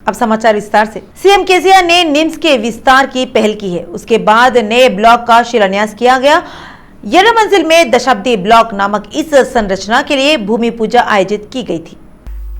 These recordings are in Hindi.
अब समाचार विस्तार से। सीएम केसीआर ने निम्स के विस्तार की पहल की है। उसके बाद नए ब्लॉक का शिलान्यास किया गया। येरा मंजिल में दशाब्दी ब्लॉक नामक इस संरचना के लिए भूमि पूजा आयोजित की गई थी।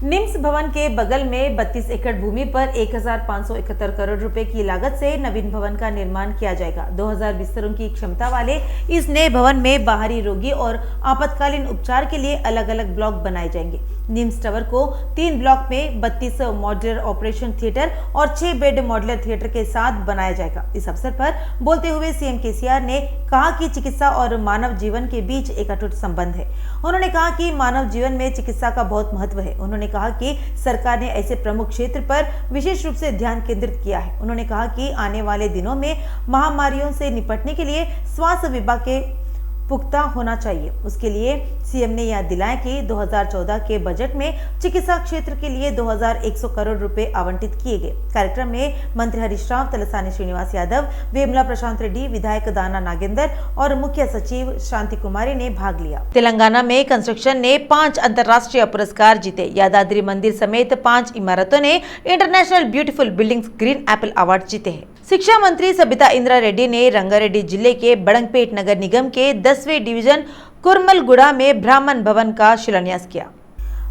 निम्स भवन के बगल में 32 एकड़ भूमि पर 1571 करोड़ रुपए की लागत से नवीन भवन का निर्माण किया जाएगा। 2000 बिस्तरों की क्षमता वाले इस नए भवन में बाहरी रोगी और आपातकालीन उपचार के लिए अलग अलग ब्लॉक बनाए जाएंगे। निम्स टावर को 3 ब्लॉक में 32 मॉड्यूलर ऑपरेशन थिएटर और 6 बेड मॉड्यूलर थिएटर के साथ बनाया जाएगा। इस अवसर पर बोलते हुए सीएम केसीआर ने कहा कि चिकित्सा और मानव जीवन के बीच एक अटूट संबंध है। उन्होंने कहा कि मानव जीवन में चिकित्सा का बहुत महत्व है। उन्होंने कहा कि सरकार ने ऐसे प्रमुख क्षेत्र पर विशेष रूप से ध्यान केंद्रित किया है। उन्होंने कहा कि आने वाले दिनों में महामारियों से निपटने के लिए स्वास्थ्य विभाग के पुख्ता होना चाहिए। उसके लिए सीएम ने याद दिलाया कि 2014 के बजट में चिकित्सा क्षेत्र के लिए 2100 करोड़ रुपए आवंटित किए गए। कार्यक्रम में मंत्री हरीश राव, तलसानी श्रीनिवास यादव, वेमला प्रशांत रेड्डी, विधायक दाना नागेंद्र और मुख्य सचिव शांति कुमारी ने भाग लिया। तेलंगाना में कंस्ट्रक्शन ने 5 अंतर्राष्ट्रीय पुरस्कार जीते। यादाद्री मंदिर समेत 5 इमारतों ने international beautiful buildings green Apple award जीते हैं। शिक्षा मंत्री सबिता इंद्रा रेड्डी ने रंगारेड्डी जिले के बड़ंगपेट नगर निगम के 10वें डिवीजन कुरमलगुड़ा में ब्राह्मण भवन का शिलान्यास किया।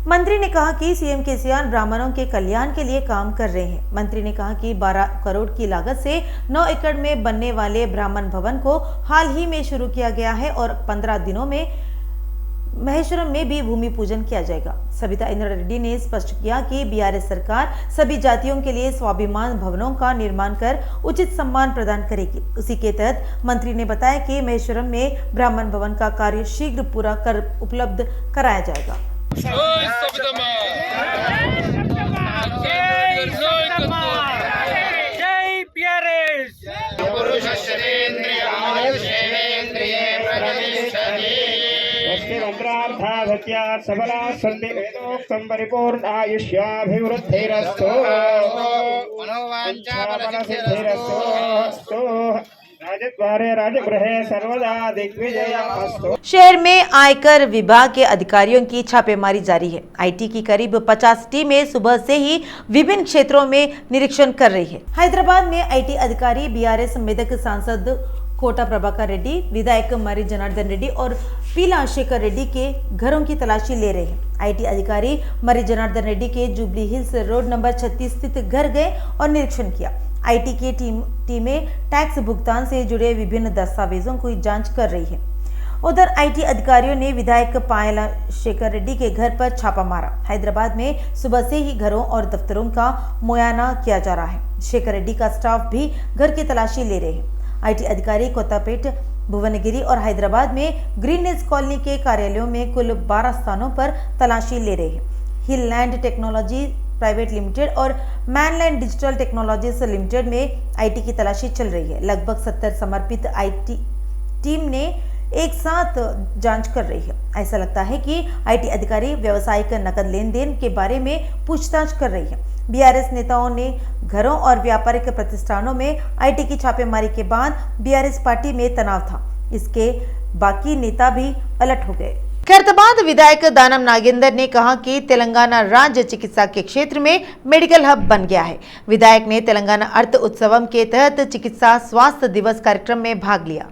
मंत्री ने कहा कि सीएम केसीआर ब्राह्मणों के कल्याण के लिए काम कर रहे हैं। मंत्री ने कहा कि 12 करोड़ की लागत से 9 एकड़ में बनने वाले ब्राह्मण भवन को हाल ही में शुरू किया गया है और 15 दिनों में महेश्वरम में भी भूमि पूजन किया जाएगा। सबिता इंद्रा रेड्डी ने स्पष्ट किया कि बीआरएस सरकार सभी जातियों के लिए स्वाभिमान भवनों का निर्माण कर उचित सम्मान प्रदान करेगी। उसी के तहत मंत्री ने बताया कि महेश्वरम में ब्राह्मण भवन का कार्य शीघ्र पूरा कर उपलब्ध कराया जाएगा। सबला सन्ति वेदोक्तं परिपूर्णायुष्याभिवृद्धिरस्तु मनोवांछाफलसिद्धिरस्तु राजद्वारे राजगृहे सर्वदा दिग्विजयमस्तु। शहर में आयकर विभाग के अधिकारियों की छापेमारी जारी है। आईटी की करीब 50 टीमें सुबह से ही विभिन्न क्षेत्रों में निरीक्षण कर रही है। हैदराबाद में आईटी अधिकारी बीआरएस मेदक सांसद कोटा प्रभाकर रेड्डी, विधायक मरी जनार्दन रेड्डी और पीला शेखर रेड्डी के घरों की तलाशी ले रहे हैं। आईटी अधिकारी मरी जनार्दन रेड्डी के जुबली हिल्स रोड नंबर 36 स्थित घर गए और निरीक्षण किया। आईटी की टीमें टैक्स भुगतान से जुड़े विभिन्न दस्तावेजों की जांच कर रही है। उधर आईटी अधिकारियों ने विधायक पायला शेखर रेड्डी के घर पर छापा मारा। हैदराबाद में सुबह से ही घरों और दफ्तरों का मुआयना किया जा रहा है। शेखर रेड्डी का स्टाफ भी घर की तलाशी ले रहे हैं। आईटी अधिकारी कोत्तापेट, भुवनगिरी और हैदराबाद में ग्रीननेस कॉलोनी के कार्यालयों में कुल 12 स्थानों पर तलाशी ले रहे हैं। हिललैंड टेक्नोलॉजी प्राइवेट लिमिटेड और मैनलैंड डिजिटल टेक्नोलॉजीज लिमिटेड में आईटी की तलाशी चल रही है। लगभग 70 समर्पित आईटी टीम ने एक साथ जांच कर रही है। ऐसा लगता है कि आईटी अधिकारी व्यावसायिक नकद लेन देन के बारे में पूछताछ कर रही है। बीआरएस नेताओं ने घरों और व्यापारिक प्रतिष्ठानों में आईटी की छापेमारी के बाद बीआरएस पार्टी में तनाव था। इसके बाकी नेता भी अलर्ट हो गए। खैरताबाद विधायक दानम नागेंद्र ने कहा कि तेलंगाना राज्य चिकित्सा के क्षेत्र में मेडिकल हब बन गया है। विधायक ने तेलंगाना अर्थ उत्सवम के तहत चिकित्सा स्वास्थ्य दिवस कार्यक्रम में भाग लिया।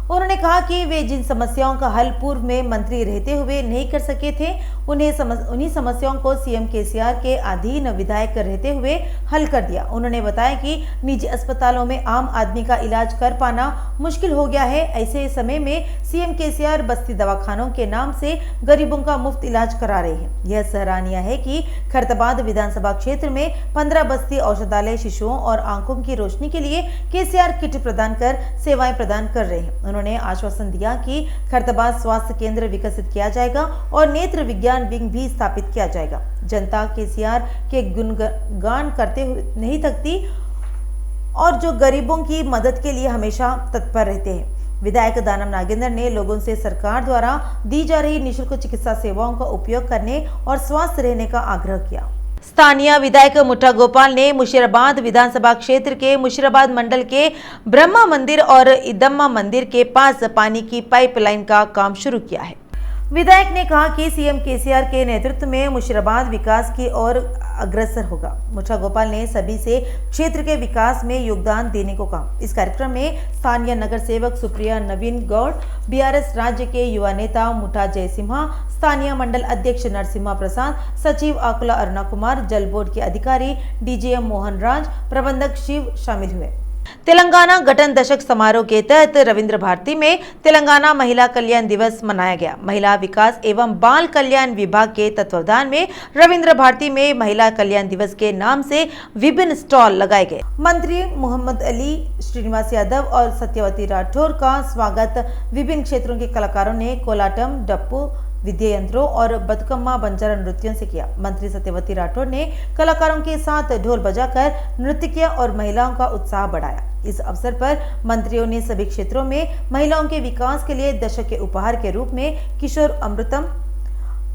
उन्होंने कहा कि वे जिन समस्याओं का हल पूर्व में मंत्री रहते हुए नहीं कर सके थे, उन्हीं समस्याओं को सीएम केसीआर के अधीन विधायक रहते हुए हल कर दिया। उन्होंने बताया कि निजी अस्पतालों में आम आदमी का इलाज कर पाना मुश्किल हो गया है। ऐसे समय में सीएम केसीआर बस्ती दवाखानों के नाम से गरीबों का मुफ्त इलाज करा रहे हैं। यह सराहनीय है कि खैरताबाद विधानसभा क्षेत्र में 15 बस्ती औषधालय शिशुओं और आंखों की रोशनी के लिए केसीआर किट प्रदान कर सेवाएं प्रदान कर रहे हैं। उन्होंने आश्वासन दिया कि खैरताबाद स्वास्थ्य केंद्र विकसित किया जाएगा और नेत्र विज्ञान विंग भी स्थापित किया जाएगा। जनता केसीआर के गुणगान करते हुए नहीं थकती और जो गरीबों की मदद के लिए हमेशा तत्पर रहते हैं। विधायक दानम नागेंद्र ने लोगों से सरकार द्वारा दी जा रही निःशुल्क चिकित्सा सेवाओं का उपयोग करने और स्वस्थ रहने का आग्रह किया। स्थानीय विधायक मुठा गोपाल ने मुशीराबाद विधानसभा क्षेत्र के मुशीराबाद मंडल के ब्रह्मा मंदिर और इदम्मा मंदिर के पास पानी की पाइपलाइन का काम शुरू किया है। विधायक ने कहा कि सीएम केसीआर के नेतृत्व में मुशीराबाद विकास की ओर अग्रसर होगा। मुछा गोपाल ने सभी से क्षेत्र के विकास में योगदान देने को कहा। इस कार्यक्रम में स्थानीय नगर सेवक सुप्रिया नवीन गौड़, बीआरएस राज्य के युवा नेता मुठा जयसिम्हा, स्थानीय मंडल अध्यक्ष नरसिम्हा प्रसाद, सचिव आकुला अरुणा कुमार, जल बोर्ड के अधिकारी डीजीएम मोहन राज, प्रबंधक शिव शामिल हुए। तेलंगाना गठन दशक समारोह के तहत रविंद्र भारती में तेलंगाना महिला कल्याण दिवस मनाया गया। महिला विकास एवं बाल कल्याण विभाग के तत्वावधान में रविंद्र भारती में महिला कल्याण दिवस के नाम से विभिन्न स्टॉल लगाए गए। मंत्री मोहम्मद अली, श्रीनिवास यादव और सत्यवती राठौर का स्वागत विभिन्न क्षेत्रों के कलाकारों ने कोलाटम, डप्पू, विद्या यंत्रों और बतकम्मा बंजारा नृत्यों से किया। मंत्री सत्यवती राठौर ने कलाकारों के साथ ढोल बजाकर नृत्य किया और महिलाओं का उत्साह बढ़ाया। इस अवसर पर मंत्रियों ने सभी क्षेत्रों में महिलाओं के विकास के लिए दशक के उपहार के रूप में किशोर अमृतम,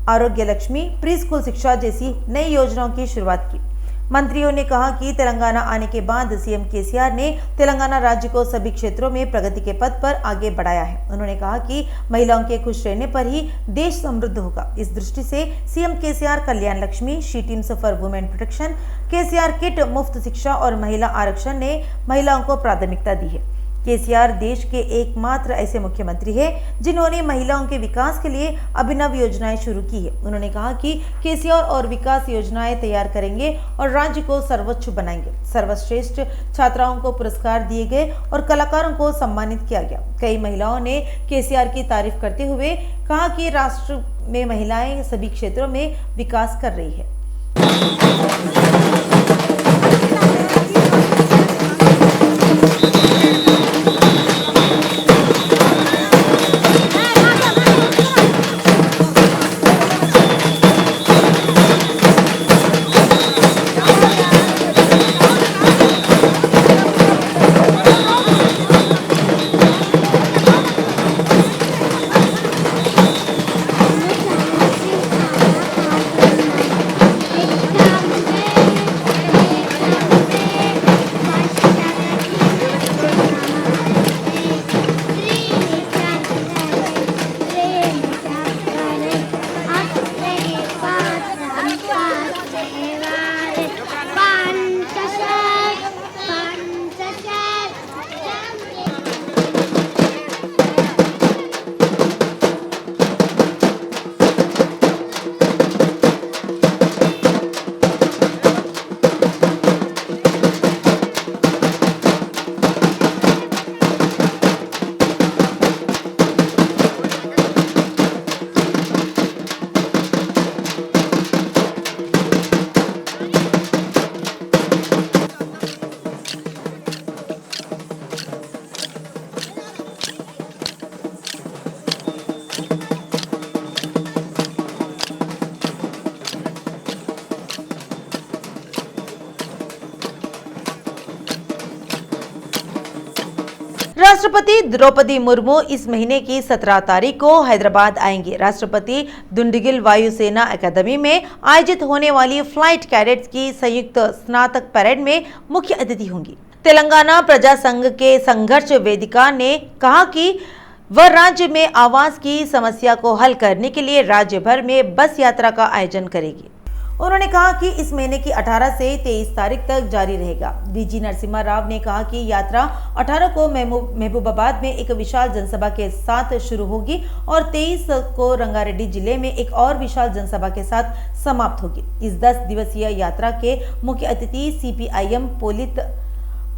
आरोग्य लक्ष्मी, प्री स्कूल शिक्षा जैसी नई योजनाओं की शुरुआत की। मंत्रियों ने कहा कि तेलंगाना आने के बाद सीएम केसीआर ने तेलंगाना राज्य को सभी क्षेत्रों में प्रगति के पथ पर आगे बढ़ाया है। उन्होंने कहा कि महिलाओं के खुश रहने पर ही देश समृद्ध होगा। इस दृष्टि से CM KCR Kalyan Lakshmi, she teams for women protection, KCR kit, मुफ्त शिक्षा और महिला आरक्षण ने महिलाओं को प्राथमिकता दी है। केसीआर देश के एकमात्र ऐसे मुख्यमंत्री हैं जिन्होंने महिलाओं के विकास के लिए अभिनव योजनाएं शुरू की है। उन्होंने कहा कि केसीआर और विकास योजनाएं तैयार करेंगे और राज्य को सर्वोच्च बनाएंगे। सर्वश्रेष्ठ छात्राओं को पुरस्कार दिए गए और कलाकारों को सम्मानित किया गया। कई महिलाओं ने केसीआर की तारीफ करते हुए कहा कि राष्ट्र में महिलाएं सभी क्षेत्रों में विकास कर रही है। राष्ट्रपति द्रौपदी मुर्मू इस महीने की 17 तारीख को हैदराबाद आएंगे। राष्ट्रपति दुंडिगिल वायुसेना अकादमी में आयोजित होने वाली फ्लाइट कैडेट्स की संयुक्त स्नातक परेड में मुख्य अतिथि होंगी। तेलंगाना प्रजा संघ के संघर्ष वेदिका ने कहा कि वह राज्य में आवास की समस्या को हल करने के लिए राज्य भर में बस यात्रा का आयोजन करेगी। उन्होंने कहा कि इस महीने की 18 से 23 तारीख तक जारी रहेगा। डीजी नरसिम्हा राव ने कहा कि यात्रा 18 को महबूबाबाद में एक विशाल जनसभा के साथ शुरू होगी और 23 को रंगारेड्डी जिले में एक और विशाल जनसभा के साथ समाप्त होगी। इस 10 दिवसीय यात्रा के मुख्य अतिथि सीपीआईएम पोलित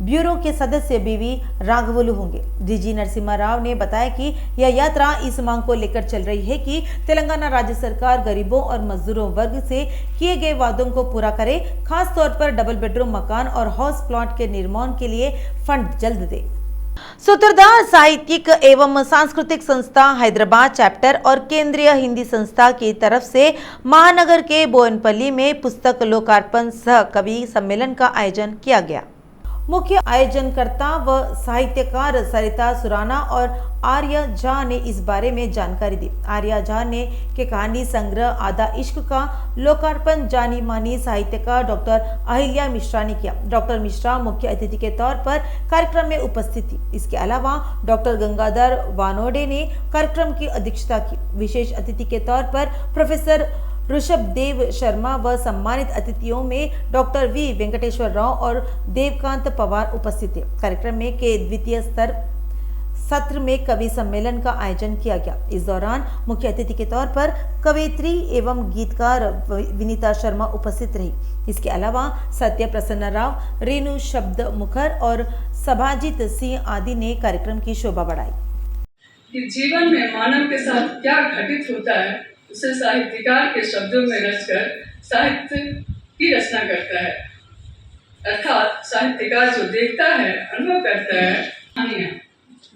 ब्यूरो के सदस्य बीवी राघवलु होंगे। डीजी नरसिम्हा राव ने बताया कि यह यात्रा इस मांग को लेकर चल रही है कि तेलंगाना राज्य सरकार गरीबों और मजदूरों वर्ग से किए गए वादों को पूरा करे, खास तौर पर डबल बेडरूम मकान और हाउस प्लॉट के निर्माण के लिए फंड जल्द दे। सूत्रधार साहित्यिक एवं सांस्कृतिक संस्था हैदराबाद चैप्टर और केंद्रीय हिंदी संस्था की तरफ से महानगर के बोयनपल्ली में पुस्तक लोकार्पण सह कवि सम्मेलन का आयोजन किया गया। मुख्य आयोजनकर्ता व साहित्यकार सरिता सुराना और आर्या झा ने इस बारे में जानकारी दी। आर्या झा ने के कहानी संग्रह आधा इश्क का लोकार्पण जानी मानी साहित्यकार डॉक्टर अहिल्या मिश्रा ने किया। डॉक्टर मिश्रा मुख्य अतिथि के तौर पर कार्यक्रम में उपस्थित थी। इसके अलावा डॉक्टर गंगाधर वानोडे ने कार्यक्रम की अध्यक्षता की। विशेष अतिथि के तौर पर प्रोफेसर ऋषभ देव शर्मा व सम्मानित अतिथियों में डॉक्टर वी वेंकटेश्वर राव और देवकांत पवार उपस्थित थे। कार्यक्रम में के द्वितीय सत्र में कवि सम्मेलन का आयोजन किया गया। इस दौरान मुख्य अतिथि के तौर पर कवयित्री एवं गीतकार विनीता शर्मा उपस्थित रही। इसके अलावा सत्य प्रसन्न राव, रेणु शब्द मुखर और सभाजित सिंह आदि ने कार्यक्रम की शोभा बढ़ाई। कि जीवन में मानव के साथ क्या घटित होता है उसे साहित्यकार के शब्दों में रचकर साहित्य की रचना करता है। अर्थात साहित्यकार जो देखता है, अनुभव करता है, कहानियां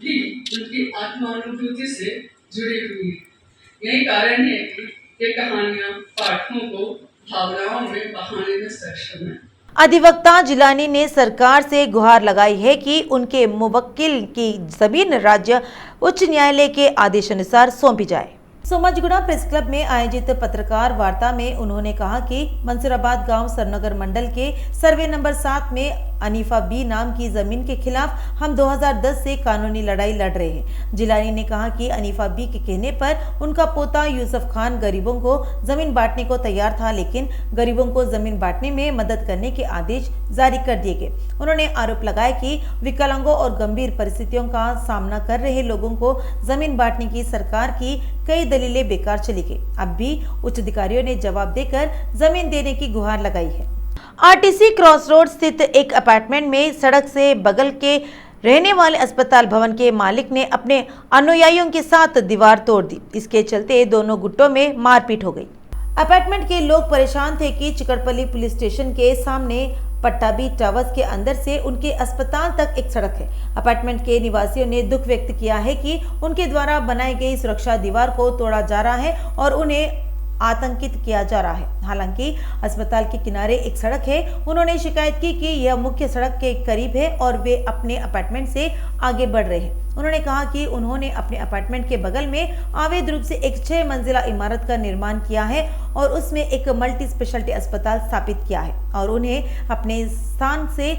भी उनकी आत्मानुभूति से जुड़ी हुई है। यही कारण है कि ये कहानियां पाठकों को भावनाओं में बहाने में सक्षम है। अधिवक्ता जिलानी ने सरकार से गुहार लगाई है कि उनके मुवक्किल की जमीन राज्य उच्च न्यायालय के आदेशानुसार सौंपी जाए। सोमाजीगुड़ा प्रेस क्लब में आयोजित पत्रकार वार्ता में उन्होंने कहा कि मंसूराबाद गांव सरनगर मंडल के सर्वे नंबर 7 में अनीफा बी नाम की जमीन के खिलाफ हम 2010 से कानूनी लड़ाई लड़ रहे हैं। जिलानी ने कहा कि अनीफा बी के कहने पर उनका पोता यूसुफ खान गरीबों को जमीन बांटने को तैयार था, लेकिन गरीबों को जमीन बांटने में मदद करने के आदेश जारी कर दिए गए। उन्होंने आरोप लगाया कि विकलांगों और गंभीर परिस्थितियों का सामना कर रहे लोगों को जमीन बांटने की सरकार की कई दलीलें बेकार चली गई। अब भी उच्च अधिकारियों ने जवाब देकर जमीन देने की गुहार लगाई है। आरटीसी क्रॉस रोड स्थित एक अपार्टमेंट में सड़क से बगल के रहने वाले अस्पताल भवन के मालिक ने अपने अनुयायियों के साथ दीवार तोड़ दी। इसके चलते दोनों गुटों में मारपीट हो गई। अपार्टमेंट के लोग परेशान थे कि चिकड़पल्ली पुलिस स्टेशन के सामने पट्टाबी टावर्स के अंदर से उनके अस्पताल तक एक सड़क है। अपार्टमेंट के निवासियों ने दुख व्यक्त किया है कि उनके द्वारा बनाई गई सुरक्षा दीवार को तोड़ा जा रहा है और उन्हें आतंकित किया जा रहा है। हालांकि अस्पताल के किनारे एक सड़क है। उन्होंने शिकायत की कि यह मुख्य सड़क के करीब है और वे अपने अपार्टमेंट से आगे बढ़ रहे हैं। उन्होंने कहा कि उन्होंने अपने अपार्टमेंट के बगल में अवैध रूप से एक 6 मंजिला इमारत का निर्माण किया है और उसमें एक मल्टी स्पेशलिटी अस्पताल स्थापित किया है और उन्हें अपने स्थान से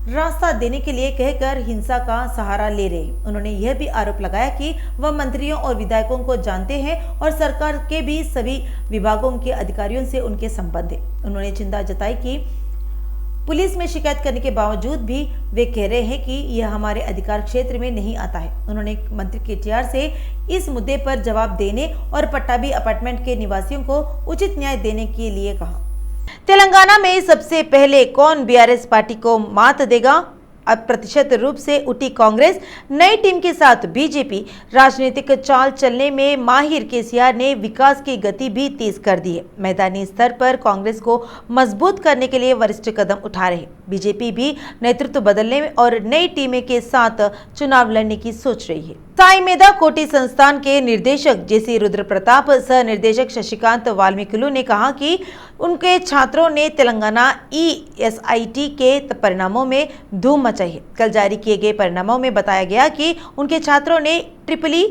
रास्ता देने के लिए कहकर हिंसा का सहारा ले रहे हैं। उन्होंने यह भी आरोप लगाया कि वह मंत्रियों और विधायकों को जानते हैं और सरकार के भी सभी विभागों के अधिकारियों से उनके संबंध है। उन्होंने चिंता जताई कि पुलिस में शिकायत करने के बावजूद भी वे कह रहे हैं कि यह हमारे अधिकार क्षेत्र में नहीं आता है। उन्होंने मंत्री केटीआर से इस मुद्दे पर जवाब देने और पट्टाबी अपार्टमेंट के निवासियों को उचित न्याय देने के लिए कहा। तेलंगाना में सबसे पहले कौन बीआरएस पार्टी को मात देगा? अब प्रतिशत रूप से उठी कांग्रेस, नई टीम के साथ बीजेपी। राजनीतिक चाल चलने में माहिर केसीआर ने विकास की गति भी तेज कर दी है। मैदानी स्तर पर कांग्रेस को मजबूत करने के लिए वरिष्ठ कदम उठा रहे। बीजेपी भी नेतृत्व बदलने और नई टीमें के साथ चुनाव लड़ने की सोच रही है। साई मेधा कोटी संस्थान के निर्देशक जेसी रुद्र प्रताप, सह निर्देशक शशिकांत वाल्मीकिलु ने कहा कि उनके छात्रों ने तेलंगाना ESIT के परिणामों में धूम मचाई है। कल जारी किए गए परिणामों में बताया गया कि उनके छात्रों ने EEE,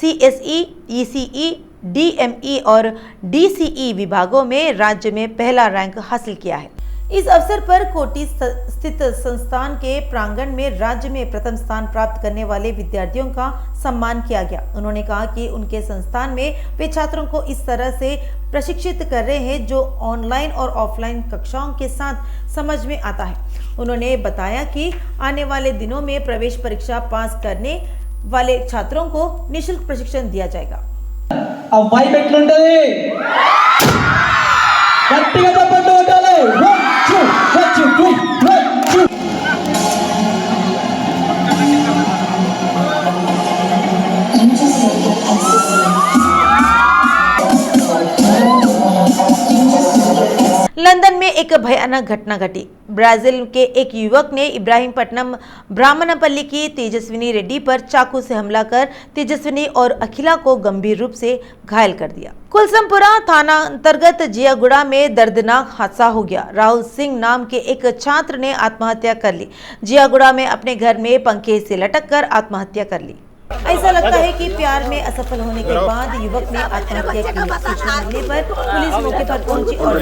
CSE, ECE, DME और DCE विभागों में राज्य में पहला रैंक हासिल किया है। इस अवसर पर कोटी स्थित संस्थान के प्रांगण में राज्य में प्रथम स्थान प्राप्त करने वाले विद्यार्थियों का सम्मान किया गया। उन्होंने कहा कि उनके संस्थान में वे छात्रों को इस तरह से प्रशिक्षित कर रहे हैं जो ऑनलाइन और ऑफलाइन कक्षाओं के साथ समझ में आता है। उन्होंने बताया कि आने वाले दिनों में प्रवेश परीक्षा पास करने वाले छात्रों को निःशुल्क प्रशिक्षण दिया जाएगा। लंदन में एक एक भयानक घटना घटी। ब्राजील के एक युवक ने इब्राहिमपट्टनम ब्राह्मणपल्ली की तेजस्विनी रेड्डी पर चाकू से हमला कर तेजस्विनी और अखिला को गंभीर रूप से घायल कर दिया। कुलसमपुरा थाना अंतर्गत जियागुड़ा में दर्दनाक हादसा हो गया। राहुल सिंह नाम के एक छात्र ने आत्महत्या कर ली। जियागुड़ा में अपने घर में पंखे से लटक कर आत्महत्या कर ली। ऐसा लगता है कि प्यार में असफल होने के बाद युवक ने आत्महत्या की। सूचना मिलने पर पुलिस मौके पर पहुंची और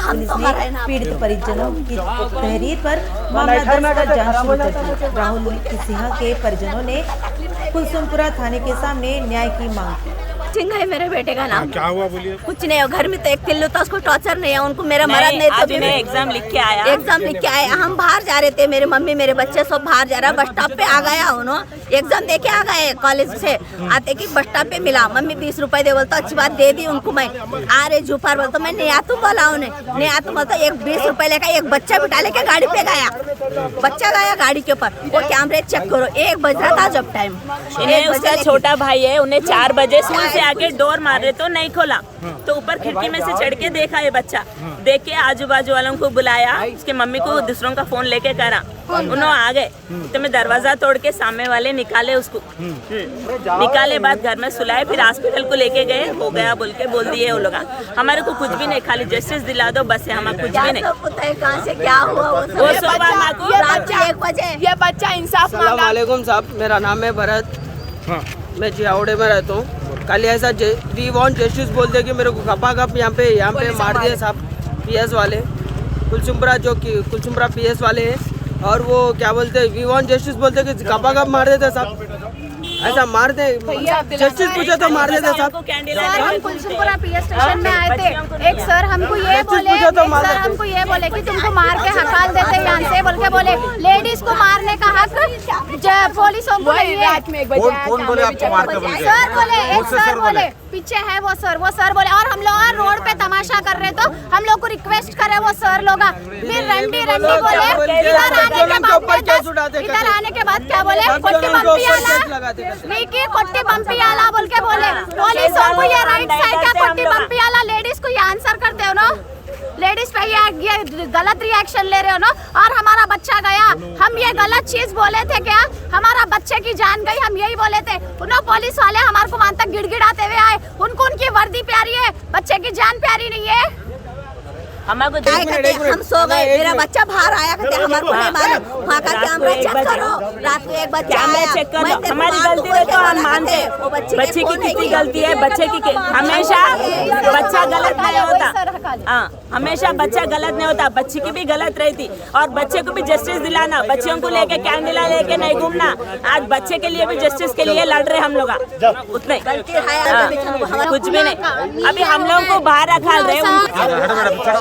पुलिस ने पीड़ित परिजनों की तहरीर पर मामला दर्ज कर जांच शुरू कर दी। राहुल सिंह के परिजनों ने कुलसुमपुरा थाने के सामने न्याय की मांग की। सिंह है मेरे बेटे का नाम। क्या हुआ बोलिए? कुछ नहीं, घर में तो एक किल्लू था, उसको टॉर्चर नहीं है, उनको मेरा मरद नहीं तो मैं एग्जाम लिख के आया। हम बाहर जा रहे थे, मेरे मम्मी मेरे बच्चे सब बाहर जा रहा। बस स्टॉप पे आ गया उन्होंने, एग्जाम दे के आ गए कॉलेज से आते कि बस स्टॉप पे मिला। मम्मी 20 रुपए दे, बोलता अच्छी बात दे दी उनको। मैं आ रहे जुफार बोलता मैं नहीं आतू बोला उन्हें, नहीं आतू बोलता एक 20 रुपए लेकर एक बच्चा बिठा लेके गाड़ी पे गया। बच्चा गया गाड़ी के ऊपर, वो कैमरे चेक करो 1 बज रहा था जब टाइम। उसका छोटा भाई है, उन्हें 4 बजे स्कूल से आके डोर मार रहे तो नहीं खोला, तो ऊपर खिड़की में से चढ़ के देखा ये बच्चा, देख के आजू बाजू वालों को बुलाया, उसके मम्मी को दूसरों का फोन लेके करा, उन्होंने आ गए तो मैं दरवाजा तोड़ के सामने वाले निकाले उसको। निकाले बाद घर में सुलाए, फिर हॉस्पिटल को लेके गए, हो गया बोल के बोल दिए वो लोग। हमारे को कुछ भी नहीं, खाली जस्टिस दिला दो बस है, हमारा कुछ भी नहीं। कहाँ से क्या हुआ वो सुबह माको रात 1 बजे ये बच्चा इंसाफ मांगा। अस्सलाम वालेकुम साहब, मेरा नाम है भरत। मैं जियागुड़े में रहता हूँ। कल ऐसा वी वांट जस्टिस बोलते कि मेरे को खपा खप यहाँ पे मार दिया साहब, पीएस वाले कुलसुमपुरा, जो कि कुलसुमपुरा पीएस वाले हैं। और वो क्या बोलते हैं, वी वांट जस्टिस बोलते कि खपा खप मार देते साहब, ऐसा मार दे। जस्टिस पूछे तो मार देते साहब। सर हम कुलसुमपुरा पीएस स्टेशन में आए थे, एक सर हमको ये बोले कि तुमको मार के हकाल देते यहाँ से बोल के बोले। लेडीज को मारने का हक पुलिसों को नहीं है। कौन बोले आपको मार के बोले? सर बोले, एक सर बोले पीछे है वो सर बोले। और हम लोग रोड पे तमाशा कर रहे तो हम लोग को रिक्वेस्ट करे वो सर लोग, फिर रंडी बोले। इधर आने के बाद क्या बोले, कोट्टी बम्पी आला बोल के बोले। पुलिस को ये राइट साइड का कोट्टी बम्पी आला, लेडीज को ये आंसर करते हो ना, लेडीज पे ये गलत रिएक्शन ले रहे हो ना। और हमारा बच्चा गया, हम ये गलत चीज बोले थे क्या? हमारा बच्चे की जान गई, हम यही बोले थे। उन्होंने पुलिस वाले हमारे को वहां तक गिड़गिड़ाते हुए आए, उनको उनकी वर्दी प्यारी है, बच्चे की जान प्यारी नहीं है। हम सो गए, मेरा बच्चा बाहर आया कहते हमारे को नहीं मालूम, वहाँ का कैमरा चेक करो, रात को एक बच्चा आया, चेक करो, हमारी गलती है तो हम मानते हैं। बच्चे की कितनी गलती है, बच्चे की हमेशा बच्चा गलत नहीं होता। हाँ, हमेशा बच्चा गलत नहीं होता, बच्ची की भी गलत रहती। और बच्चे को भी जस्टिस दिलाना, बच्चों को लेके कैंडला लेके नहीं घूमना। आज बच्चे के लिए भी जस्टिस के लिए लड़ रहे हम लोग, उतने कुछ भी नहीं। अभी हम लोग को बाहर रखा रहे,